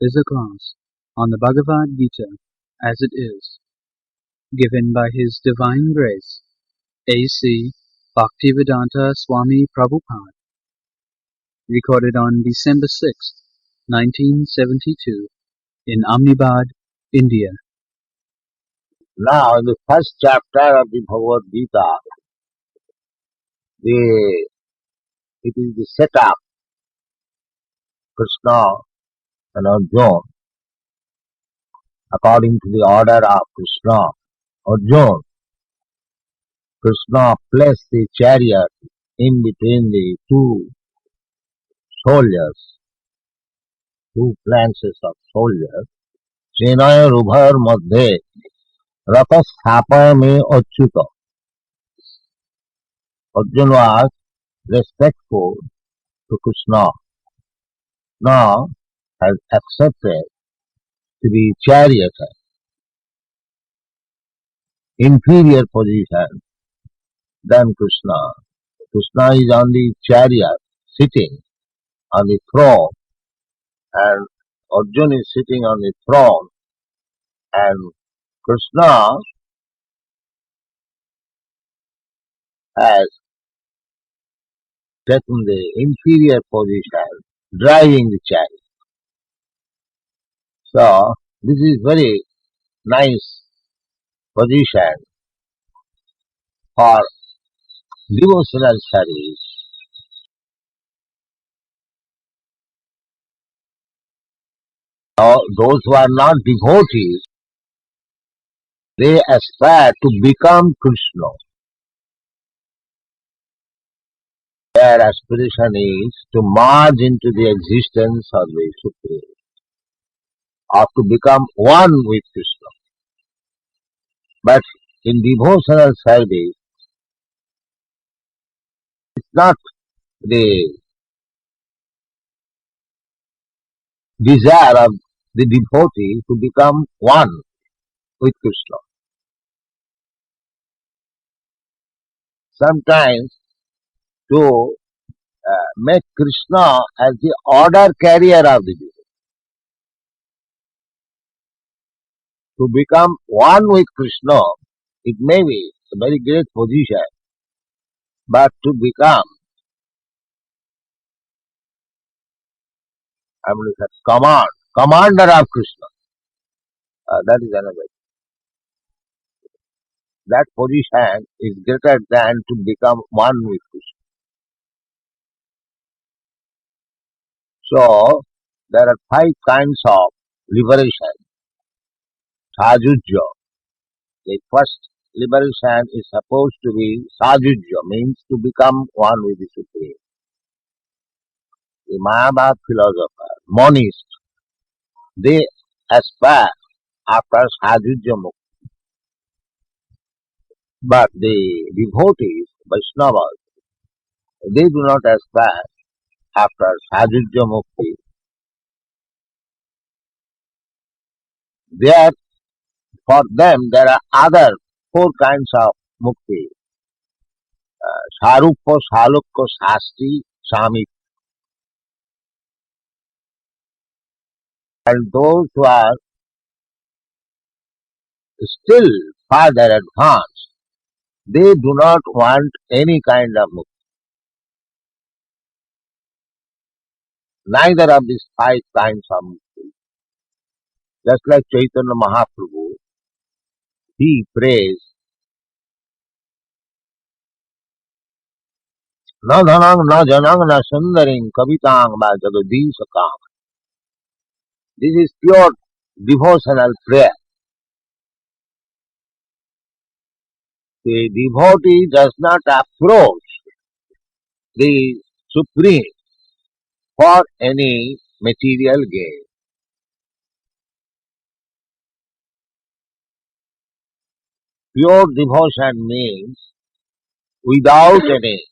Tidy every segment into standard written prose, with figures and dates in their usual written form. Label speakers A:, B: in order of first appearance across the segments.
A: is a class on the Bhagavad Gita as it is, given by His Divine Grace, A.C. Bhaktivedanta Swami Prabhupada, recorded on December 6, 1972, in Ahmedabad, India.
B: Now, in the first chapter of the Bhagavad Gita, it is the setup, Krishna and Arjuna, according to the order of Krishna. Arjuna, Krishna placed the chariot in between the two soldiers, two phalanxes of soldiers. Senayor ubhayar madhye rata sthapayame achyuta. Arjuna was respectful to Krishna. Now has accepted to be charioteer, inferior position than Krishna. Krishna is on the chariot, sitting on the throne, and Arjuna is sitting on the throne, and Krishna has taken the inferior position, driving the chariot. So, this is very nice position for devotional service. Those who are not devotees, they aspire to become Krishna. Their aspiration is to merge into the existence of the Supreme, or to become one with Krishna. But in devotional service, it's not the desire of the devotee to become one with Krishna. Sometimes to make Krishna as the order carrier of the devotee. To become one with Krishna, it may be a very great position, but to become, commander of Krishna, that is another. That position is greater than to become one with Krishna. So, there are 5 kinds of liberation. Sajujya. The first liberation is supposed to be Sajujya, means to become one with the Supreme. The Mayavad philosopher, monist, they aspire after Sajujya Mukti. But the devotees, Vaishnavas, they do not aspire after Sajujya Mukti. There, for them, there are other 4 kinds of mukti. Saruppa, Salukka, Sasti, Sami. And those who are still farther advanced, they do not want any kind of mukti. Neither of these 5 kinds of mukti. Just like Chaitanya Mahaprabhu, he prays, Na dhanang, na janang, na sundaring, kavitang, ma jagadishakam. This is pure devotional prayer. The devotee does not approach the Supreme for any material gain. Pure devotion means without any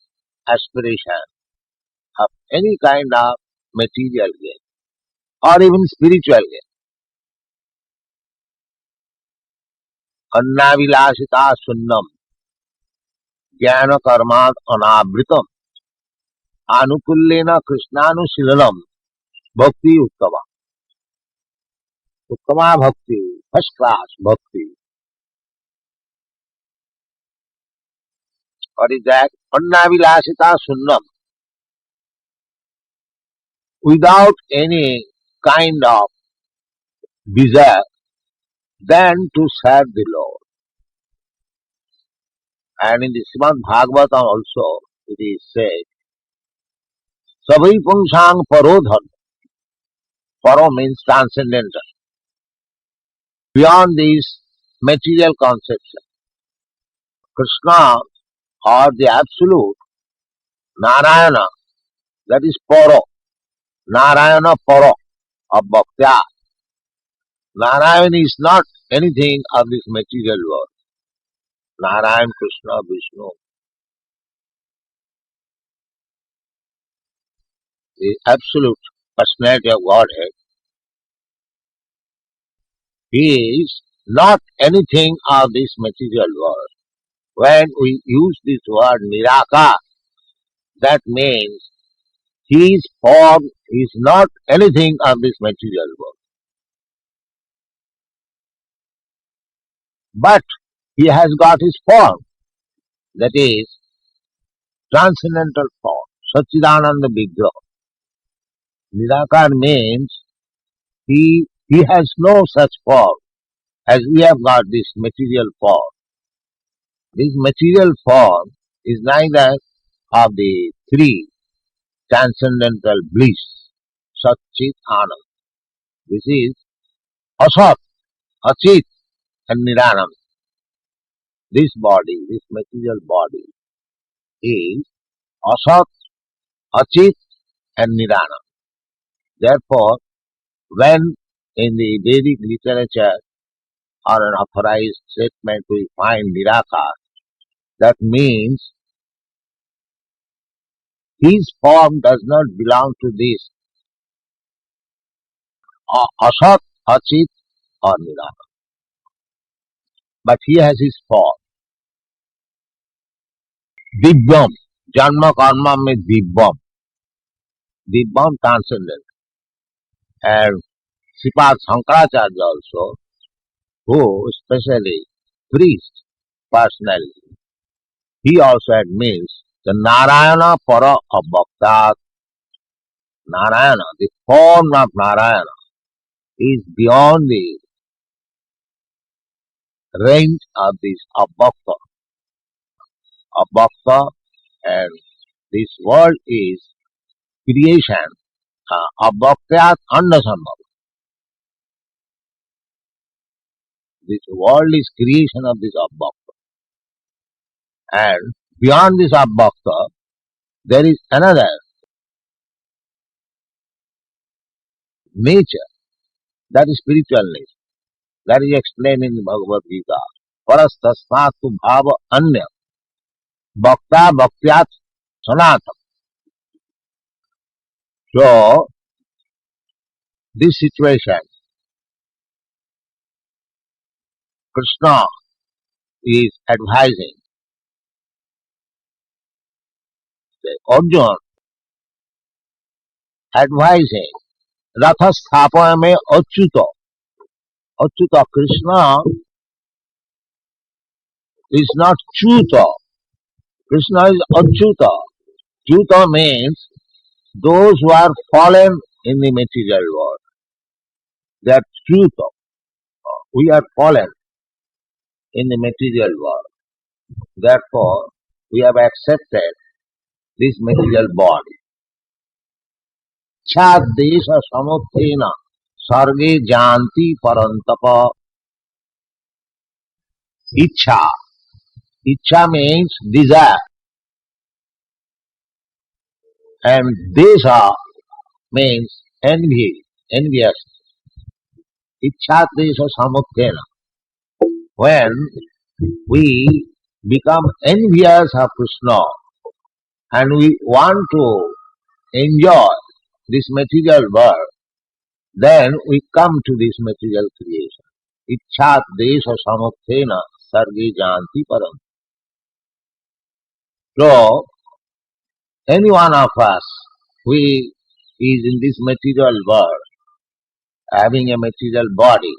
B: aspiration of any kind of material gain or even spiritual gain. Annavilasita sunnam jnana karmat anavritam anukullena krishnanu silalam bhakti uttama. Uttama bhakti, first class bhakti. What is that? Annavilasita sunnam. Without any kind of desire than to serve the Lord. And in the Srimad Bhagavatam also it is said, Savai Pungsang Parodhan. Paro means transcendental. Beyond this material conception. Krishna or the Absolute, Narayana, that is Paro. Narayana Paro of Bhaktya. Narayan is not anything of this material world. Narayan, Krishna, Vishnu, the absolute personality of Godhead, he is not anything of this material world. When we use this word Niraka, that means his form is not anything of this material world. But he has got his form, that is transcendental form, Satchidananda Vigraha. Nirakar means he has no such form as we have got this material form. This material form is neither of the three transcendental bliss, Satchit Anand. This is Asat, Achit and Niranand. This body, this material body is Asat, Achit and Niranand. Therefore, when in the Vedic literature or an authorized statement we find Nirakar, that means his form does not belong to this Asat, Achit or Niranand. But he has his form. Divyam, Janma Karma में Divyam. Divyam transcendent. And Sripad Shankaracharya also, who especially priest personally, he also admits the Narayana Para of Bhaktat. Narayana, the form of Narayana, is beyond the range of this of Bhakta. And this world is creation of Bhaktat Annasambhava. This world is creation of this Abhakta. And beyond this Abhakta, there is another nature, that is spiritual nature. That is explained in the Bhagavad Gita. Parastasnatu bhava anya bhakta bhaktyat sanatam. So, this situation, Krishna is advising Arjuna, advising Ratha Sthapaya mein Achyuta. Achyuta, Krishna is not Chuta. Krishna is Achyuta. Chuta means those who are fallen in the material world. They are Chuta. We are fallen in the material world. Therefore, we have accepted this material body. Chadesha samuthena sarge janti parantapa. Ichha. Ichha means desire. And desha means envy, envious. Ichha desha samuthena. When we become envious of Krishna and we want to enjoy this material world, then we come to this material creation. Ichchat desha samuthena sarge janti param. So, any one of us who is in this material world having a material body,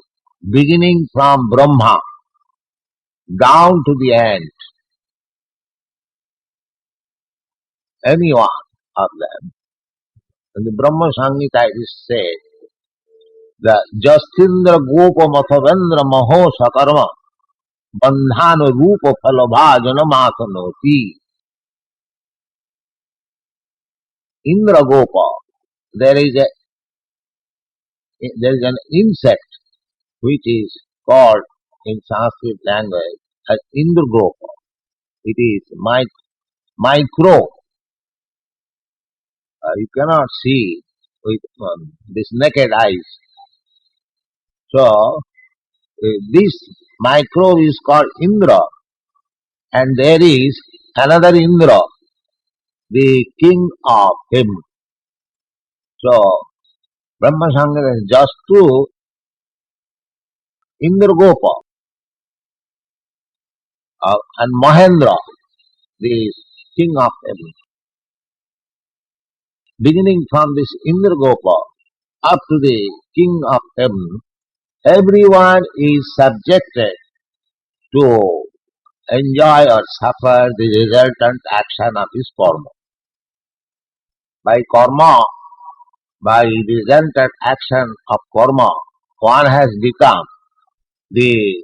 B: beginning from Brahma down to the end, any one of them. In the Brahma Samhita it is said that Justindra Gopa Mathavendra Maho Sakarma Bandhana Rupa Phalabhajana Matanoti. Indra Gopa, there is an insect which is called in Sanskrit language as Indra Gopa. It is micro. You cannot see with this naked eyes. So this microbe is called Indra, and there is another Indra, the king of him. So Brahma Sangha is just to Indra Gopa and Mahendra, the king of heaven. Beginning from this Indra Gopa up to the king of heaven, everyone is subjected to enjoy or suffer the resultant action of his karma. By the resultant action of karma, one has become the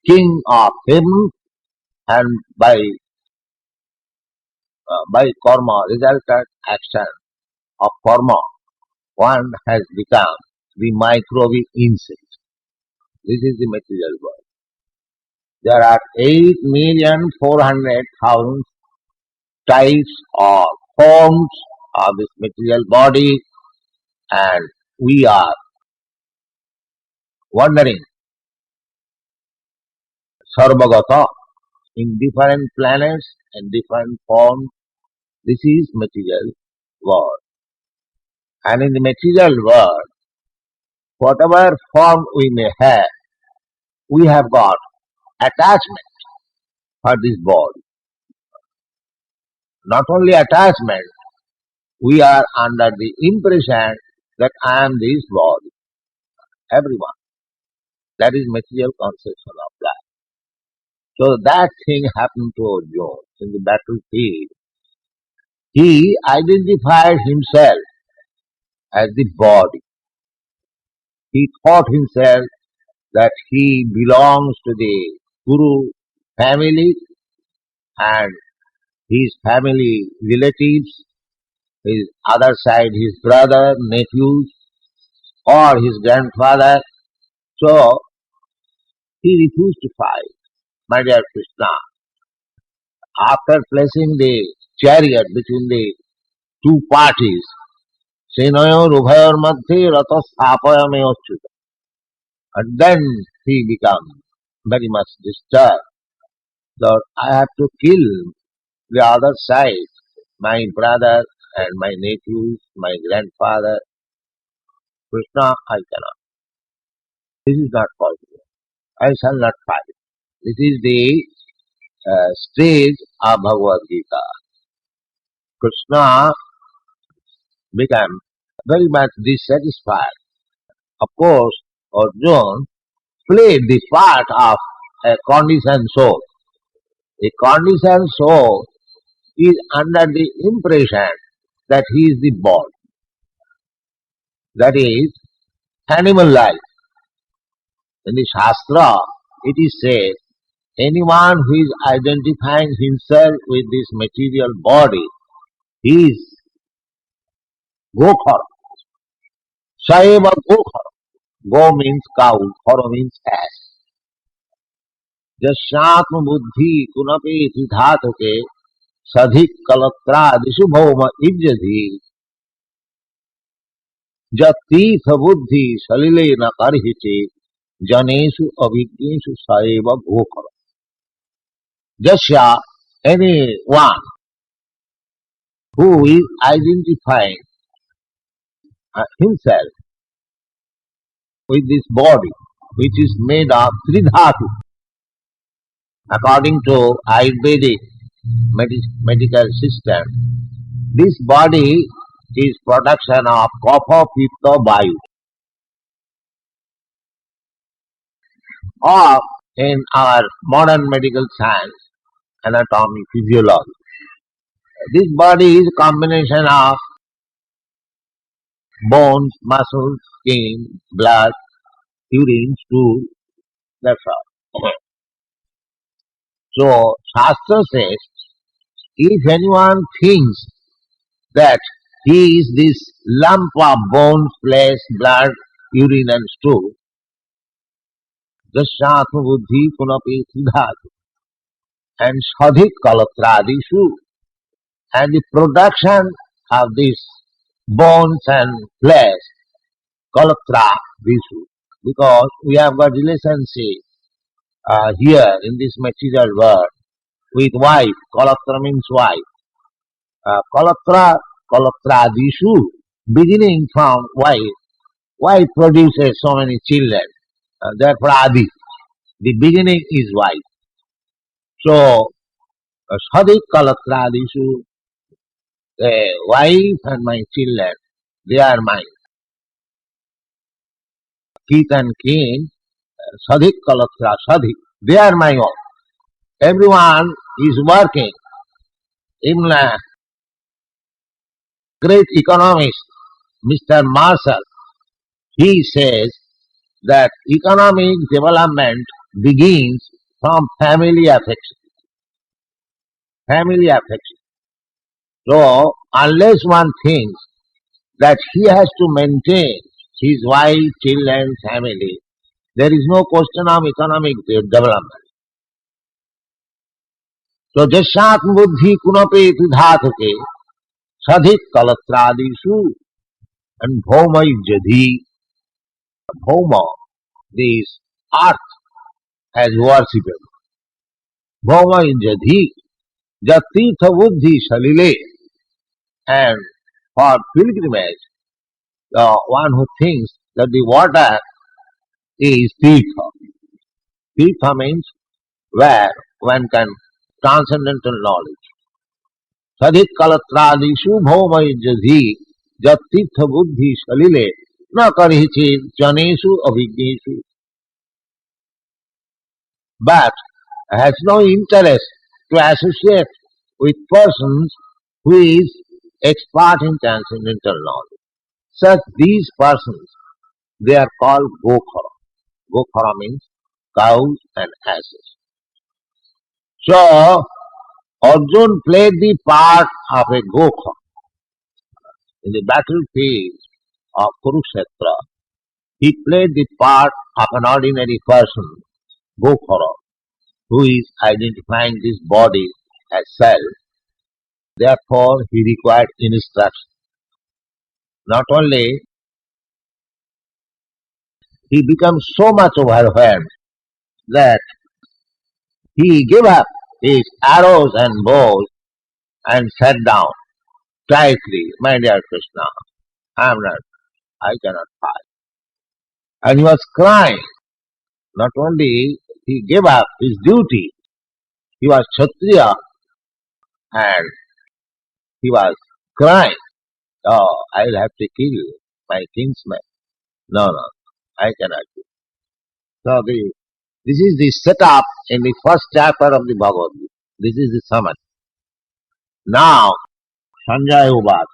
B: king of heaven, and by karma, resultant action of karma, one has become the microbic insect. This is the material world. There are 8,400,000 types or forms of this material body, and we are wandering sarvagata in different planets and different forms. This is material world. And in the material world, whatever form we may have, we have got attachment for this body. Not only attachment, we are under the impression that I am this body. Everyone. That is material conception of life. So that thing happened to Arjuna in the battlefield. He identified himself as the body. He thought himself that he belongs to the Guru family and his family relatives, his other side, his brother, nephews, or his grandfather. So he refused to fight. My dear Krishna, after placing the chariot between the two parties, Senoyor Ubhayor Madhye Ratas Apayameyochyuta. And then he became very much disturbed that I have to kill the other side, my brother and my nephews, my grandfather. Krishna, I cannot. This is not possible. I shall not fight. This is the stage of Bhagavad Gita. Krishna became very much dissatisfied. Of course, Arjuna played the part of a conditioned soul. A conditioned soul is under the impression that he is the body. That is animal life. In the Shastra, it is said, anyone who is identifying himself with this material body is Gokhara. Saeva Gokhara. Go means cow, Khara means ass. Jasyatma buddhi kunape dhatuke sadhik kalatra disubhoma ijjadhi jatirtha buddhi salile na karhiche janesu avijnesu saeva Gokhara. Jasya, anyone who is identifying himself with this body, which is made of three dhatu. According to Ayurvedic medical system, this body is production of kapha, pitta, vayu. or in our modern medical science, anatomy, physiology. This body is a combination of bones, muscles, skin, blood, urine, stool, that's all. So, Shastra says, if anyone thinks that he is this lump of bones, flesh, blood, urine and stool, jashatma buddhi punapi siddhatu, and sadhik kalatradishu, and the production of these bones and flesh, kalatra, dishu, because we have got relationship here in this material world with wife. Kalatra means wife. Kalatra, kalatradishu, beginning from wife. Wife produces so many children. Therefore, Adi. The beginning is wife. So, Sadik Kalatradishu, the wife and my children, they are my kith and kin. Sadik Kalatra, Sadik, they are my own. Everyone is working. Even a great economist, Mr. Marshall, he says that economic development begins from family affection. Family affection. So, unless one thinks that he has to maintain his wife, children, family, there is no question of economic development. So, jashat buddhi kunape dhatuke sadhik kalatradisu and bhoma jadi. Bhoma, this earth as worshipable. Bhoma jadi jatirtha buddhi salile, and for pilgrimage, the one who thinks that the water is tirtha. Tirtha means where one can transcendental knowledge. Sadhik kalatradishu bhaumai jadhi jatirtha buddhi salile na karichit janeshu abhigneshu. But has no interest to associate with persons who is expert in transcendental knowledge. Such these persons, they are called Gokhara. Gokhara means cows and asses. So, Arjun played the part of a Gokha in the battlefield of Kurukshetra. He played the part of an ordinary person, Gokhara, who is identifying this body as self. Therefore, he required instruction. Not only he becomes so much overwhelmed that he gave up his arrows and bows and sat down quietly. My dear Krishna, I cannot fight. And he was crying. Not only he gave up his duty, he was Kshatriya and he was crying, oh, I will have to kill my kinsman. No, no, I cannot do. So this is the setup in the first chapter of the Bhagavad Gita. This is the summary. Now, Sanjaya Uvad.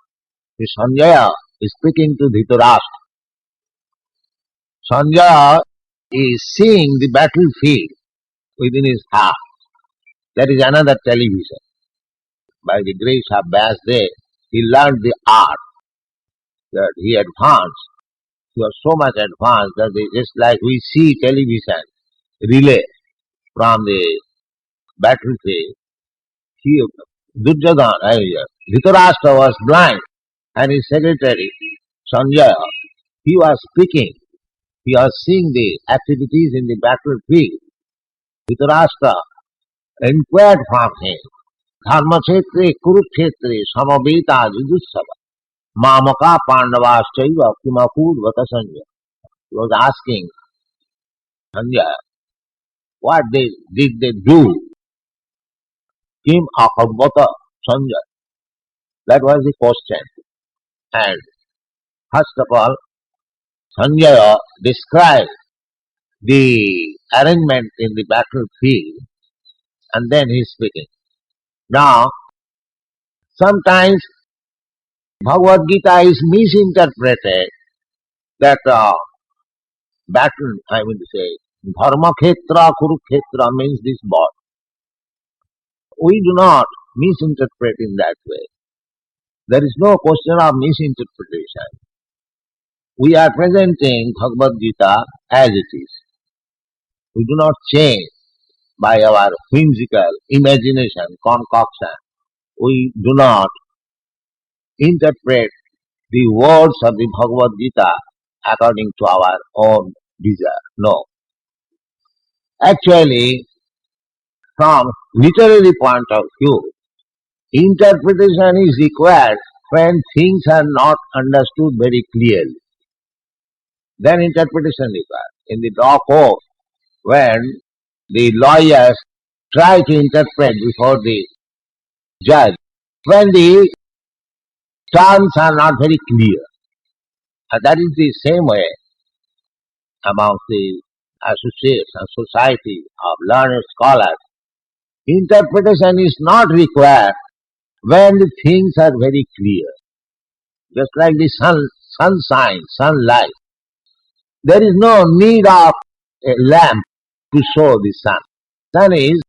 B: The Sanjaya is speaking to Dhritarashtra. Sanjaya is seeing the battlefield within his heart. That is another television. By the grace of Vyasdev, he learned the art that he advanced. He was so much advanced that just like we see television relay from the battlefield, he, Durjadana, Dhritarashtra was blind and his secretary, Sanjaya, he was speaking. He was seeing the activities in the battlefield. Dhritarashtra inquired from him, Dharmakshetre, Kurukshetre, Samaveta, Jujussava, Mamaka Pandavaschaiva, Kimakur Vata Sanjaya. He was asking Sanjaya, what did they do? Kim Akabhata Sanjaya. That was the question. And first of all, Sanjaya described the arrangement in the battlefield, and then he is speaking. Now, sometimes Bhagavad Gita is misinterpreted that battle, I mean to say, Dharma Khetra, Kurukshetra means this body. We do not misinterpret in that way. There is no question of misinterpretation. We are presenting Bhagavad Gita as it is. We do not change by our whimsical imagination, concoction. We do not interpret the words of the Bhagavad Gita according to our own desire. No. Actually, from literary point of view, interpretation is required when things are not understood very clearly. Then interpretation is required. In the law court, when the lawyers try to interpret before the judge, when the terms are not very clear. And that is the same way among the associates and society of learned scholars. Interpretation is not required when the things are very clear. Just like the sunshine, sunlight. There is no need of a lamp to show the sun. Sun is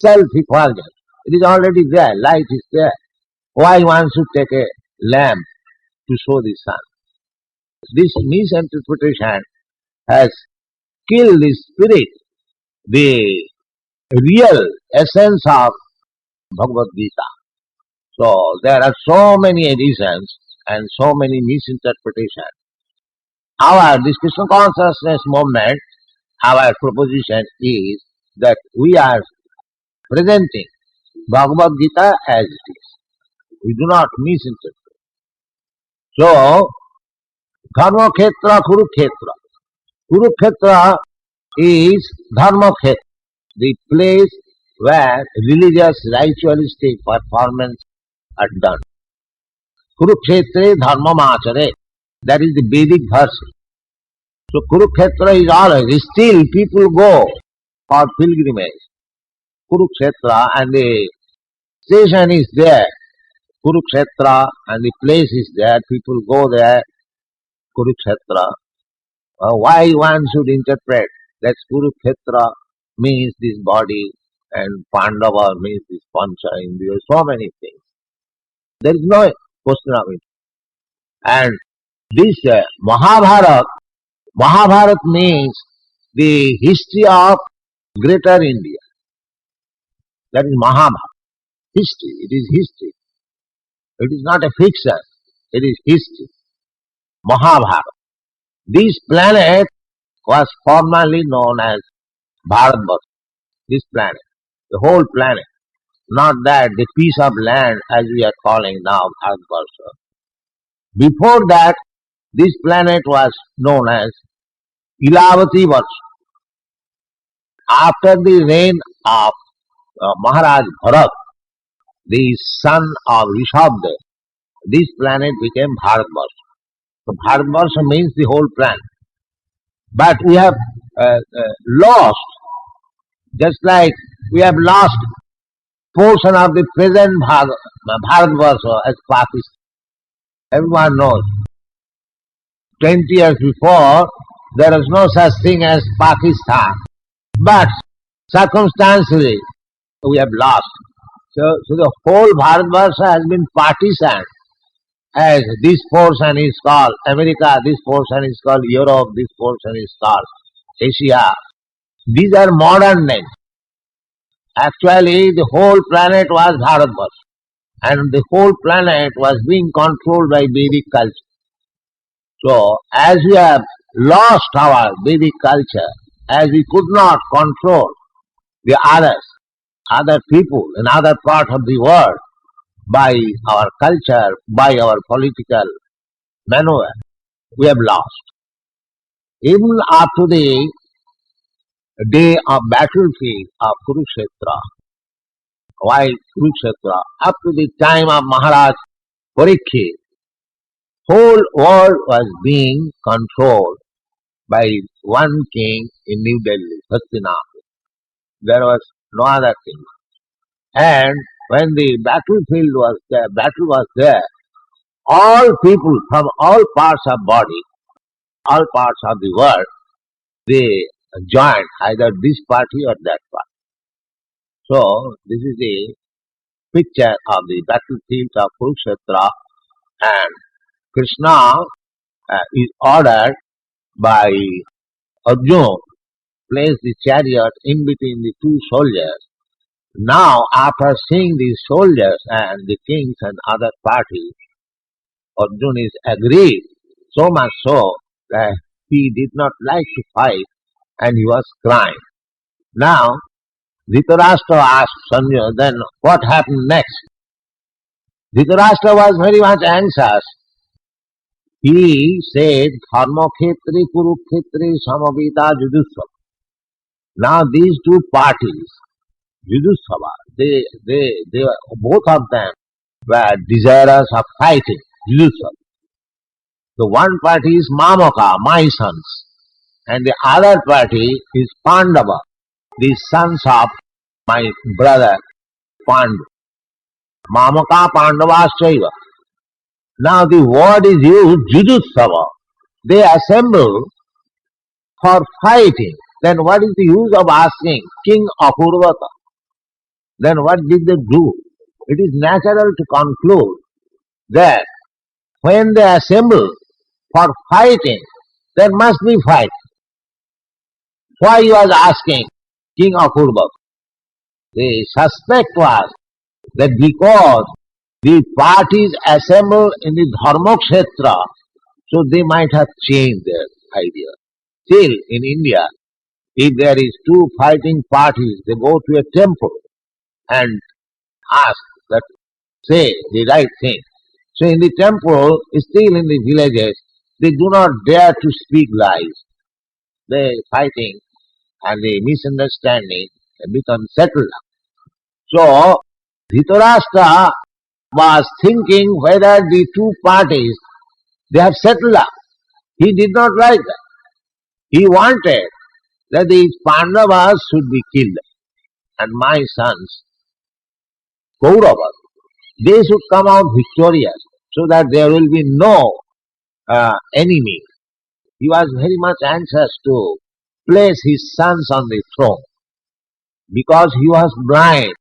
B: self-effulgent. It is already there, light is there. Why one should take a lamp to show the sun? This misinterpretation has killed the spirit, the real essence of Bhagavad Gita. So there are so many editions and so many misinterpretations. This Krishna consciousness movement, our proposition is that we are presenting Bhagavad Gita as it is. We do not misinterpret. So, Dharma Khetra, Kurukshetra. Kurukshetra is Dharma Khetra, the place where religious ritualistic performance are done. Kurukshetre Dharma Machare, that is the Vedic verse. So Kurukshetra is always, still people go for pilgrimage. Kurukshetra, and the station is there. Kurukshetra, and the place is there. People go there. Kurukshetra. Why one should interpret that Kurukshetra means this body and Pandava means this Pancha Indriya, so many things. There is no question of it. And this Mahabharata means the history of greater India. That is Mahabharata. History. It is history. It is not a fiction. It is history. Mahabharata. This planet was formerly known as Bharatvarsh. This planet. The whole planet. Not that the piece of land as we are calling now Bharatvarsh. Before that, this planet was known as Ilavati Varsha. After the reign of Maharaj Bharat, the son of Rishabdev, this planet became Bharatvarsh. So Bharatvarsh means the whole planet. But we have lost, just like we have lost portion of the present Bharatvarsh as Pakistan. Everyone knows. 20 years before, there was no such thing as Pakistan. But circumstantially, we have lost. So the whole Bharatvarsha has been partitioned, as this portion is called America, this portion is called Europe, this portion is called Asia. These are modern names. Actually, the whole planet was Bharatvarsha, and the whole planet was being controlled by Vedic culture. So, as we have lost our Vedic culture, as we could not control the other people in other parts of the world by our culture, by our political maneuver, we have lost. Even up to the day of battlefield of Kurukshetra, why Kurukshetra? Up to the time of Maharaj Parikshit, whole world was being controlled by one king in New Delhi, Hastinapur. There was no other king. And when the battle was there, all people from all parts of body, all parts of the world, they joined either this party or that party. So this is the picture of the battlefield of Kurukshetra, and Krishna is ordered by Arjuna place the chariot in between the two soldiers. Now, after seeing these soldiers and the kings and other parties, Arjuna is agreed, so much so that he did not like to fight and he was crying. Now, Dhritarashtra asked Sanjay, then what happened next? Dhritarashtra was very much anxious. He said, Dharma Khetri Kurukhetri Samavita Judusava. Now these two parties, Judusava, they both of them were desirous of fighting. Judusava. The one party is Mamaka, my sons, and the other party is Pandava, the sons of my brother Pandu. Mamaka Pandavaschaiva. Now the word is used, Judusava. They assemble for fighting. Then what is the use of asking King Apurvata? Then what did they do? It is natural to conclude that when they assemble for fighting, there must be fight. Why he was asking King Apurvata? The suspect was that because the parties assemble in the Dharmokshetra, so they might have changed their idea. Still, in India, if there is two fighting parties, they go to a temple and ask that, say the right thing. So in the temple, still in the villages, they do not dare to speak lies. They fighting and the misunderstanding become settled. So Dhritarashtra was thinking whether the two parties, they have settled up. He did not like that. He wanted that these Pandavas should be killed and my sons, Kauravas, they should come out victorious so that there will be no enemy. He was very much anxious to place his sons on the throne. Because he was blind,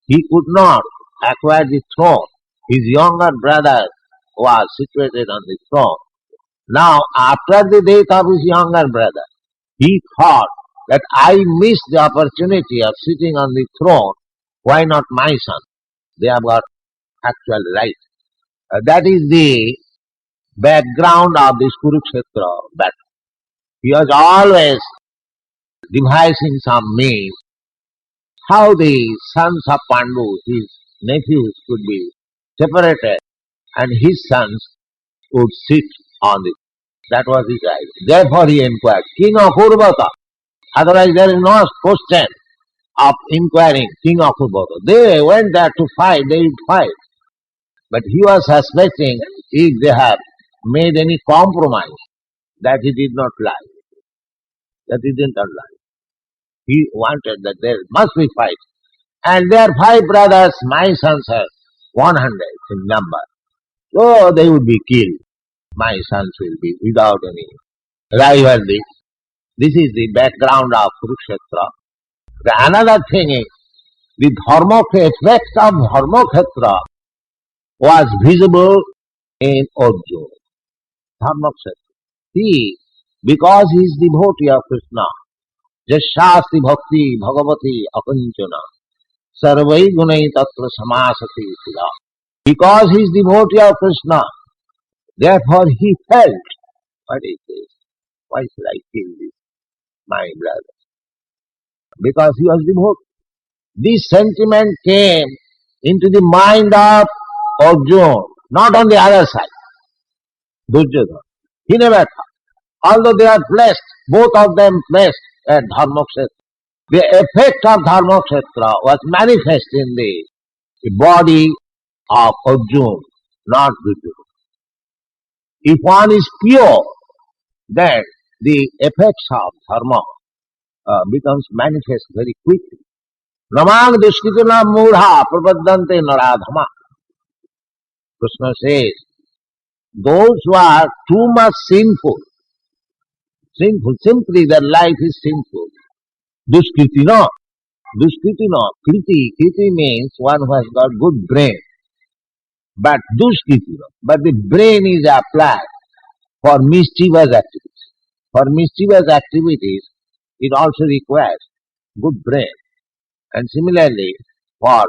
B: he could not acquire the throne. His younger brother was situated on the throne. Now, after the death of his younger brother, he thought that I missed the opportunity of sitting on the throne. Why not my son? They have got actual right. That is the background of this Kurukshetra battle. He was always devising some means how the sons of Pandu, his nephews, could be separated and his sons would sit on it. That was his idea. Therefore he inquired, King of Urvata. Otherwise there is no question of inquiring King of Urvata. They went there to fight, they would fight. But he was suspecting if they have made any compromise, that he did not lie. That he did not lie. He wanted that there must be fight. And their 5 brothers, my sons are 100 in number. So they would be killed. My sons will be without any rivalry. This is the background of Kurukshetra. Another thing is, the effect of Dharmokhetra was visible in Arjuna. Dharmokhetra. He, because he is devotee of Krishna, Jashasti Bhakti Bhagavati Akanchana, Sarvai Gunai Tatra Samasati Sudha. Because he is devotee of Krishna, therefore he felt, what is this? Why should I kill this, my brother? Because he was devotee. This sentiment came into the mind of Arjuna, not on the other side, Duryodhana. He never thought. Although they are blessed, both of them blessed at Dharmoksetra. The effect of Dharmoksetra was manifest in the body of Arjuna, not Duryodhana. If one is pure, then the effects of dharma becomes manifest very quickly. Namang dushkrituna mudha prapaddante naradhama. Krishna says, those who are too much sinful, simply their life is sinful. Dushkritina, kriti means one who has got good brain. But but the brain is applied for mischievous activities. For mischievous activities, it also requires good brain. And similarly, for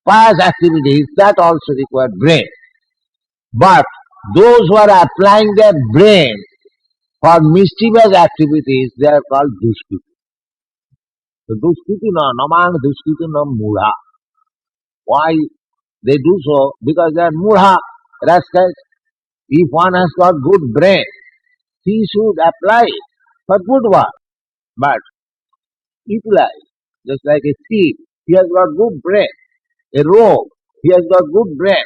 B: pious activities, that also require brain. But those who are applying their brain for mischievous activities, they are called dushkritina. So dushkritina, namang dushkritina mudha. Why they do so? Because they are mudha, rascals. If one has got good brain, he should apply it for good work, but utilize. Just like a thief, he has got good brain. A rogue, he has got good brain,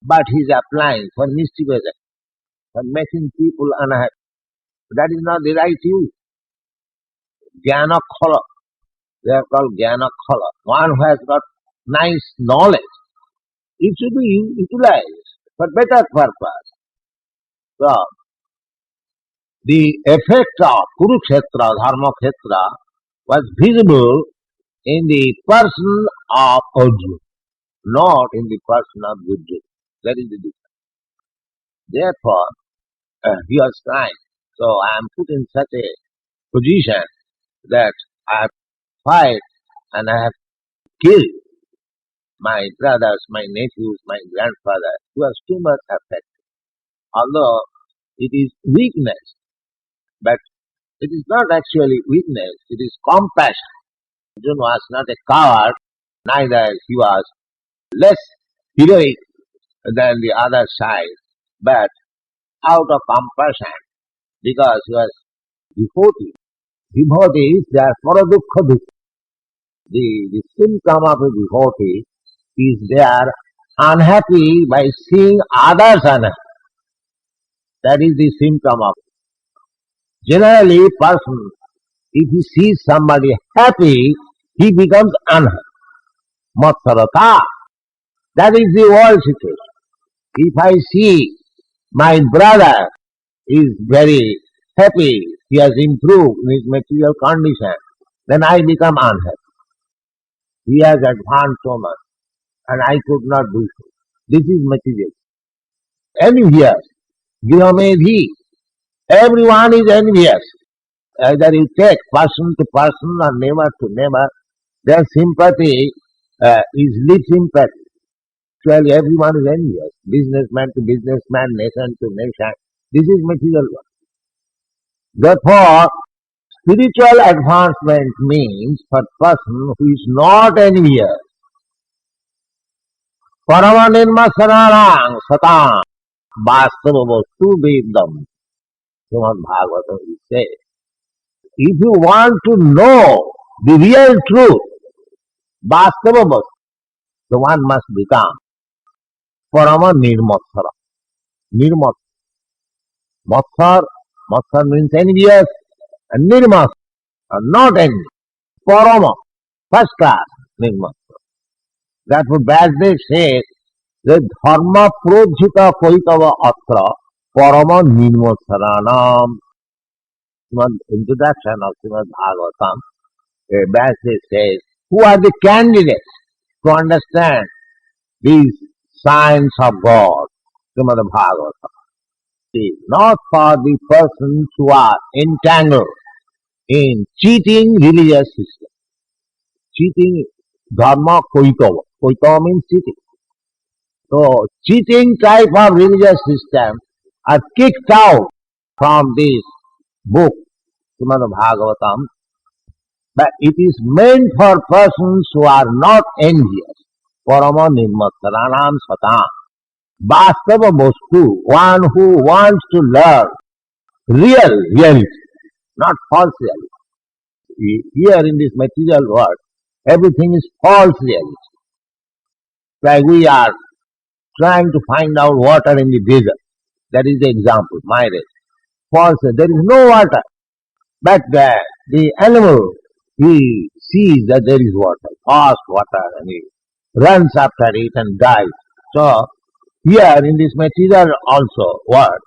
B: but he is applying for mischievous acts, for making people unhappy. That is not the right use. Jnana khala, they are called jnana khala. One who has got nice knowledge, it should be utilized for better purpose. So, the effect of Kurukshetra, Dharmakhetra, was visible in the person of Arjuna, not in the person of Gurjit. That is the difference. Therefore, he was crying. So I am put in such a position that I have fight and I have killed my brothers, my nephews, my grandfather. He was too much affected. Although it is weakness, but it is not actually weakness, it is compassion. Arjuna was not a coward, neither he was less heroic than the other side, but out of compassion, because he was devotee. Devotees, they are paradukha dukha. The symptom of a devotee is they are unhappy by seeing others unhappy. That is the symptom of it. Generally, person, if he sees somebody happy, he becomes unhappy. Matsarata. That is the world situation. If I see my brother is very happy, he has improved in his material condition, then I become unhappy. He has advanced so much, and I could not do so. This is material. Envious. Grihamedhi. Everyone is envious. Either you take person to person or neighbor to neighbor, their sympathy is lip sympathy. Actually, everyone is envious. Businessman to businessman, nation to nation. This is material work. Therefore, spiritual advancement means for person who is not envious. Paramanirma sararang satam vastava vastu vedam. Srimad Bhagavatam says, if you want to know the real truth, vastava vastu, the one must become parama nirmatsara. Nirmat. Matsar, matsar means envious, and nirmas are not envious. Parama, first class nirmatsara. Therefore, Vyasdev says that dharma prodhita koitava atra parama nirmatsaranam. Introduction of Srimad Bhagavatam, Vyasdev says, who are the candidates to understand these signs of God? Srimad Bhagavatam. See, not for the persons who are entangled in cheating religious system. Cheating dharma koitava. Koitava means cheating. So, cheating type of religious system are kicked out from this book, Srimad Bhagavatam, but it is meant for persons who are not envious. Parama nirmatsaranam satam. Vastava vastu, one who wants to learn real reality, not false reality. Here in this material world, everything is false reality. Like we are trying to find out water in the desert. That is the example, my race. falls, there is no water. But the animal, he sees that there is water, fast water, and he runs after it and dies. So, here in this material also, what?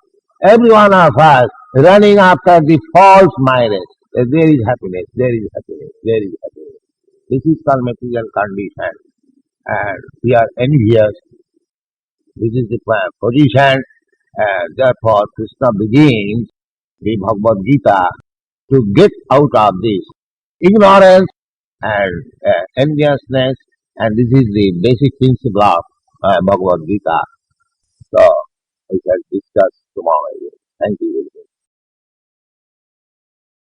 B: Every one of us running after the false minded. There is happiness, there is happiness, there is happiness. This is called material condition. And we are envious. This is the position. And therefore, Krishna begins the Bhagavad Gita to get out of this ignorance and enviousness. And this is the basic principle of Bhagavad Gita. So, we shall discuss tomorrow. Thank you.